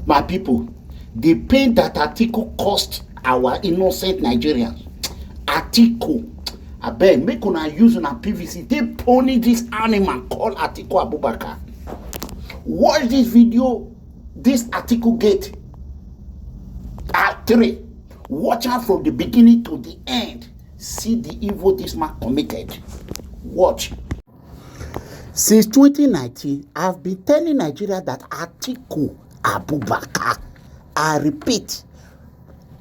My people, the pain that Atiku cost our innocent Nigerians. Atiku, I beg, make una use una PVC. They pony this animal called Atiku Abubakar. Watch this video, this Atiku gate. At 3. Watch out from the beginning to the end. See the evil this man committed. Watch. Since 2019, I've been telling Nigeria that Atiku Abubakar, I repeat,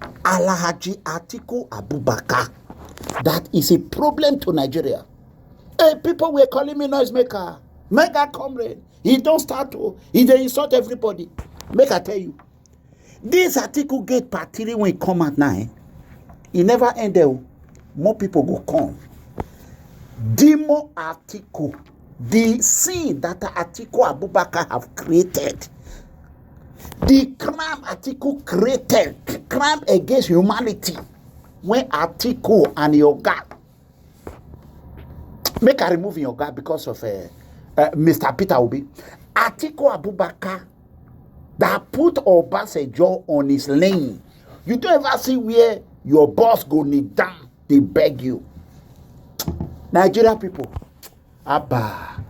ALAHAJI Atiku Abubakar, that is a problem to Nigeria. Hey, people were calling me noisemaker, mega comrade. He don't start to, he dey insult everybody. Make I tell you, this Atiku get party when he come at night, he never ended. More people go come. Demo Atiku, the sin that Atiku Abubakar have created, the crime Atiku created, crime against humanity, when Atiku and your God, make a remove your God because of Mr. Peter Obi, Atiku Abubakar that put Obasanjo on his lane. You don't ever see where your boss go kneel down, they beg you. Nigeria people, Abba,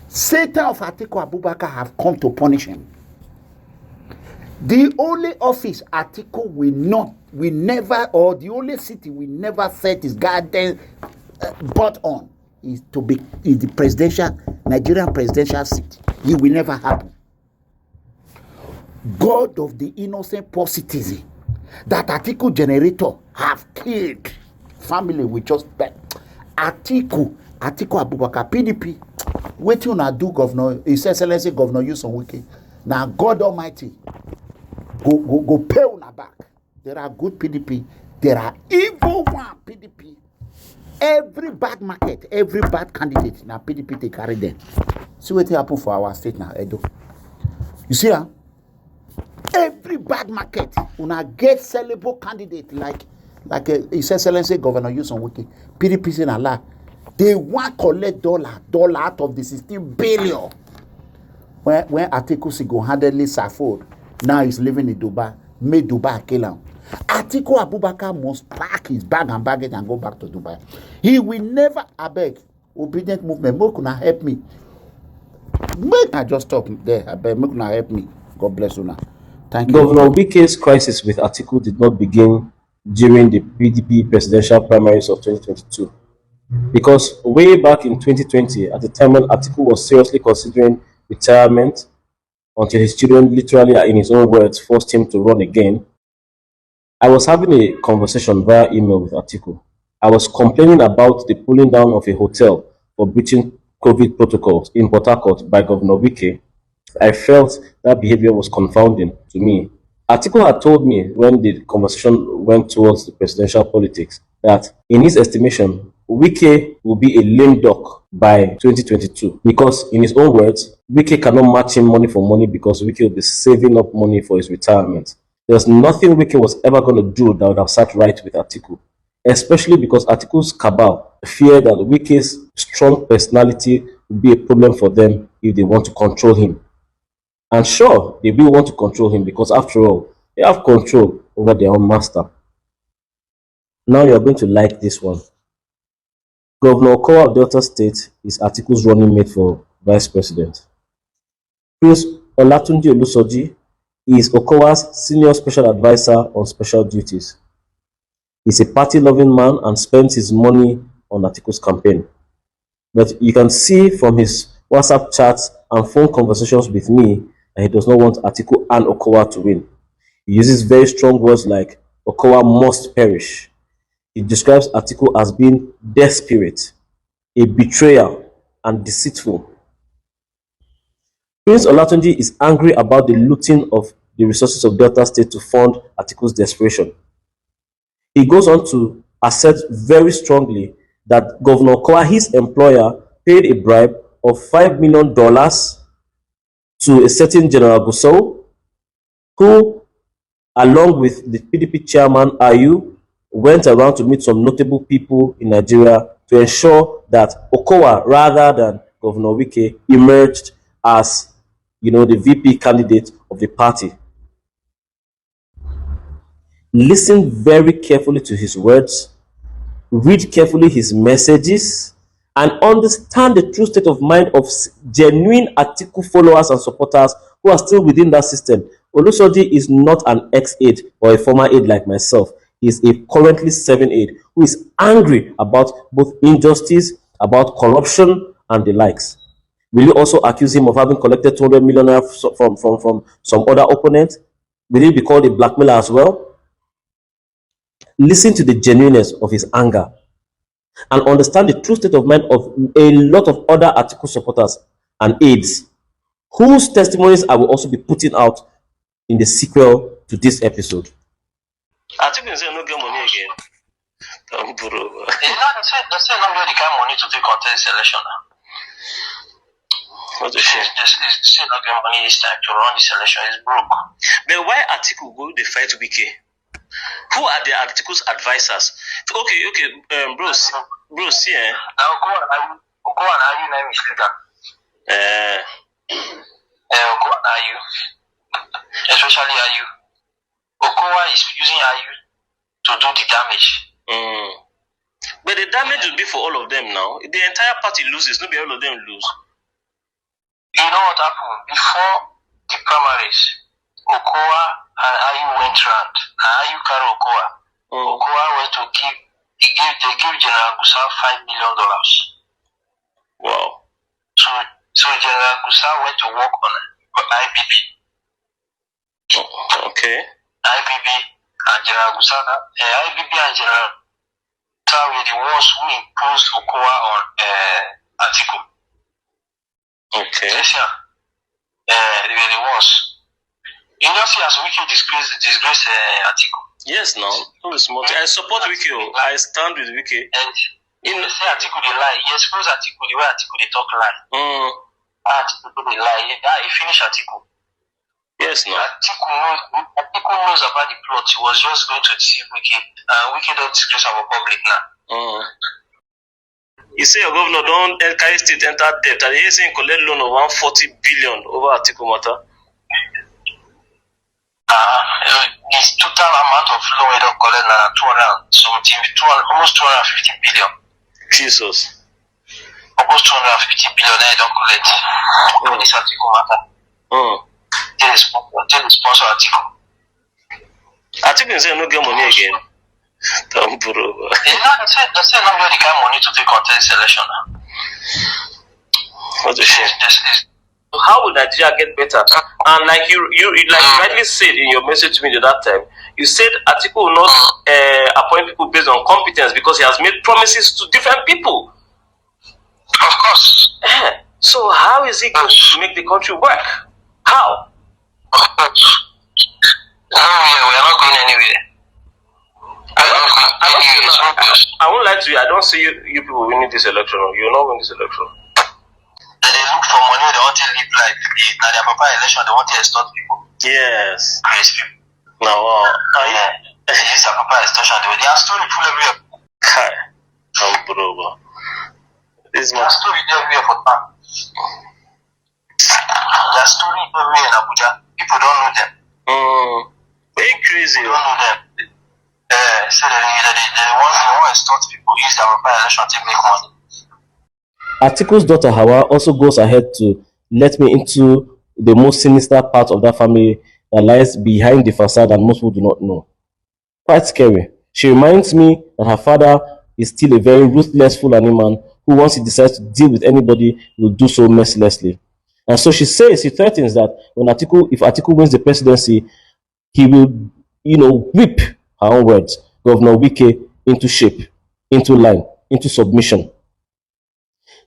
Satan of Atiku Abubakar have come to punish him. The only office Atiku will never, or the only city will never set his garden butt on is the presidential, Nigerian presidential seat. It will never happen. God of the innocent poor citizen that Atiku generator have killed, family will just bet. Atiku Abubakar, PDP, wait till now do Governor, His Excellency Governor NYESOM WIKE. Now God Almighty go pay on back. There are good PDP, there are evil one PDP. Every bad market, every bad candidate, now PDP they carry them. See what happen for our state now, Edo. You see, huh? Every bad market, una get sellable candidate like His Excellency Governor NYESOM WIKE. PDP say na lie. They want collect dollar out of the 16 billion. When Atiku single-handedly suffered, now he's living in Dubai, made Dubai kill him. Atiku Abubakar must pack his bag and baggage and go back to Dubai. He will never, I beg, obedient movement, make una help me. Make I just stop there, I beg, make una help me. God bless you now. Thank you. Governor Wike's crisis with Atiku did not begin during the PDP presidential primaries of 2022. Because way back in 2020, at the time when Atiku was seriously considering retirement, until his children literally, in his own words, forced him to run again, I was having a conversation via email with Atiku. I was complaining about the pulling down of a hotel for breaching COVID protocols in Port Harcourt by Governor Wike. I felt that behavior was confounding to me. Atiku had told me when the conversation went towards the presidential politics that, in his estimation, Wike will be a lame duck by 2022 because, in his own words, Wike cannot match him money for money because Wike will be saving up money for his retirement. There's nothing Wike was ever going to do that would have sat right with Atiku, especially because Atiku's cabal fear that Wike's strong personality will be a problem for them if they want to control him. And sure, they will want to control him because, after all, they have control over their own master. Now you're going to like this one. Governor Okowa of Delta State is Atiku's running mate for vice president. Prince Olatunji Olusoji is Okowa's senior special advisor on special duties. He's a party-loving man and spends his money on Atiku's campaign. But you can see from his WhatsApp chats and phone conversations with me that he does not want Atiku and Okowa to win. He uses very strong words like Okowa must perish. He describes Atiku as being desperate, a betrayer, and deceitful. Prince Olatunji is angry about the looting of the resources of Delta State to fund Atiku's desperation. He goes on to assert very strongly that Governor Okowa, his employer, paid a bribe of $5 million to a certain General Gusau, who, along with the PDP chairman, Ayu, went around to meet some notable people in Nigeria to ensure that Okowa, rather than Governor Wike, emerged as, the VP candidate of the party. Listen very carefully to his words, read carefully his messages, and understand the true state of mind of genuine Atiku followers and supporters who are still within that system. Olusoji is not an ex-aide or a former aide like myself. He is a currently serving aide who is angry about both injustice, about corruption, and the likes. Will you also accuse him of having collected 200 million naira from some other opponent? Will he be called a blackmailer as well? Listen to the genuineness of his anger and understand the true state of mind of a lot of other Atiku supporters and aides whose testimonies I will also be putting out in the sequel to this episode. Atiku say no get money again. Don't bro. They say not get the kind of money to take contest election now. What the shit? They say not get money this time to run this election. It's broke. But why Atiku go the fight WIKE? Who are the Atiku's advisors? Okay, bro, see, now go and argue name is leader. Go and argue, especially argue. Okowa is using argue to do the damage. But the damage will be for all of them now. The entire party loses, not be all of them lose. You know what happened before the primaries? Okowa and Ayu went round. Ayu carry Okowa. Okowa went to they gave General Gusa $5 million. Wow. So General Gusa went to work on IBB. Okay. IBB and General Gusa, IBB and General Gusa were the ones who imposed Okowa on Atiku. Okay. Yes, yeah. They were the ones. You know, see, as WIKE disgrace Atiku. Yes, no. I support WIKE. I stand with WIKE. And you know, say Atiku they lie. He expose Atiku the way Atiku they talk lie. Atiku they lie. Yeah, he finish Atiku. Yes, no. Atiku knows about the plot. He was just going to deceive WIKE. WIKE don't disgrace our public now. You say your governor don't carry state enter debt, and he's saying collect loan of 140 billion over Atiku matter. The total amount of loan we don't collect now almost 250 billion. Jesus. Almost 250 billion they don't collect. On this Atiku matter. They sponsor Atiku. Atiku say no get money again. Don't bro. They say not get the kind of money to take contest election now. What the shit? How will Nigeria get better? And like you rightly said in your message to me that time, you said Atiku will not appoint people based on competence because he has made promises to different people. Of course. So how is he going to make the country work? How? We are not going anywhere. I won't lie to you. I don't see you people winning this election. You will not win this election. They look for money. They want to live like now their papa election. They want to extort people. Yes. Praise people. Now, yes, their papa extortion. They are story full everywhere. Bro. This is story everywhere for time. They are story everywhere in Abuja. People don't know them. Very crazy. They don't know them. So they want to extort people. Use their papa election to make money. Atiku's daughter Hawa also goes ahead to let me into the most sinister part of that family that lies behind the facade and most people do not know. Quite scary. She reminds me that her father is still a very ruthless Fulani man who, once he decides to deal with anybody, will do so mercilessly. And so she threatens that if Atiku wins the presidency, he will, whip, her own words, Governor WIKE into shape, into line, into submission.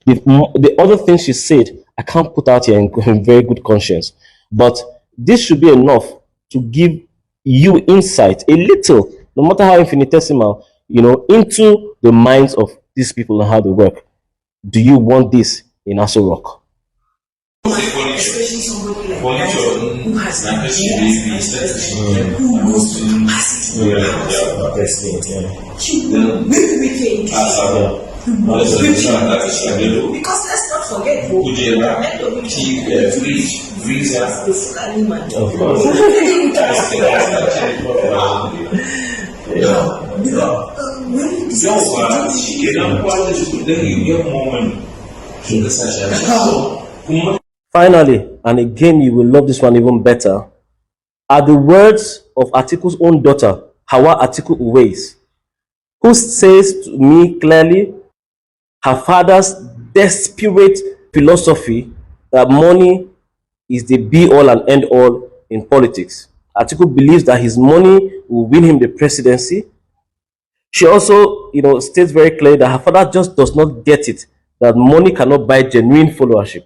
The other things she said, I can't put out here in very good conscience, but this should be enough to give you insight, a little, no matter how infinitesimal, into the minds of these people and how they work. Do you want this in Aso Rock? Especially somebody like that who has the who knows the capacity. She will make WIKE because let's not forget the Fulani man. Finally, and again you will love this one even better, are the words of Atiku's own daughter, Hawa Atiku Uwais, who says to me clearly her father's desperate philosophy that money is the be-all and end-all in politics. Atiku believes that his money will win him the presidency. She also, states very clearly that her father just does not get it, that money cannot buy genuine followership.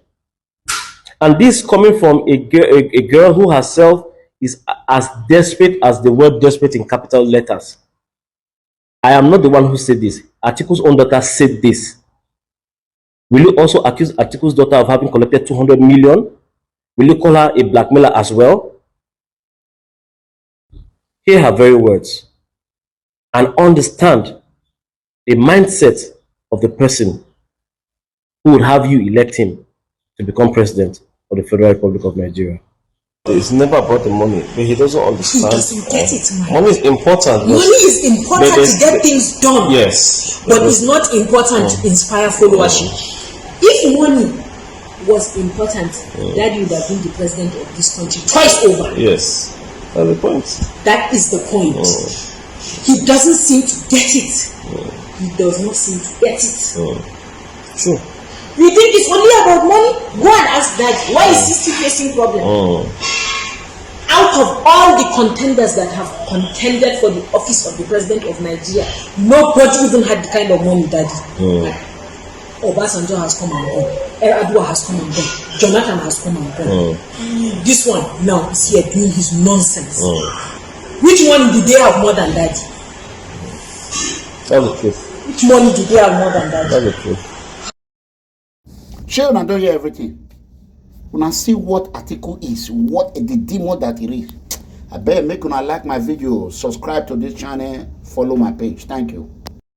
And this coming from a girl who herself is as desperate as the word desperate in capital letters. I am not the one who said this. Atiku's own daughter said this. Will you also accuse Atiku's daughter of having collected 200 million? Will you call her a blackmailer as well? Hear her very words and understand the mindset of the person who would have you elect him to become president of the Federal Republic of Nigeria. It's never about the money, but he doesn't understand. He doesn't get it, man. Money is important. Money is important to get things done. Yes. But it's not important to inspire followership. If money was important, Daddy would have been the president of this country twice over. Yes. That's the point. That is the point. He doesn't seem to get it. He does not seem to get it. True. You think it's only about money? Go and ask Daddy. Why is he still facing problem? Out of all the contenders that have contended for the office of the president of Nigeria, nobody even had the kind of money Daddy. Obasanjo has come and gone. Adwa has come and gone. Jonathan has come and gone. This one now is here doing his nonsense. Which one did they have more than Daddy? That's the truth. Which money did they have more than Daddy? That's the truth. Sure, I don't hear everything. When I see what Atiku is, what the demon that he is, I better make una like my video, subscribe to this channel, follow my page. Thank you.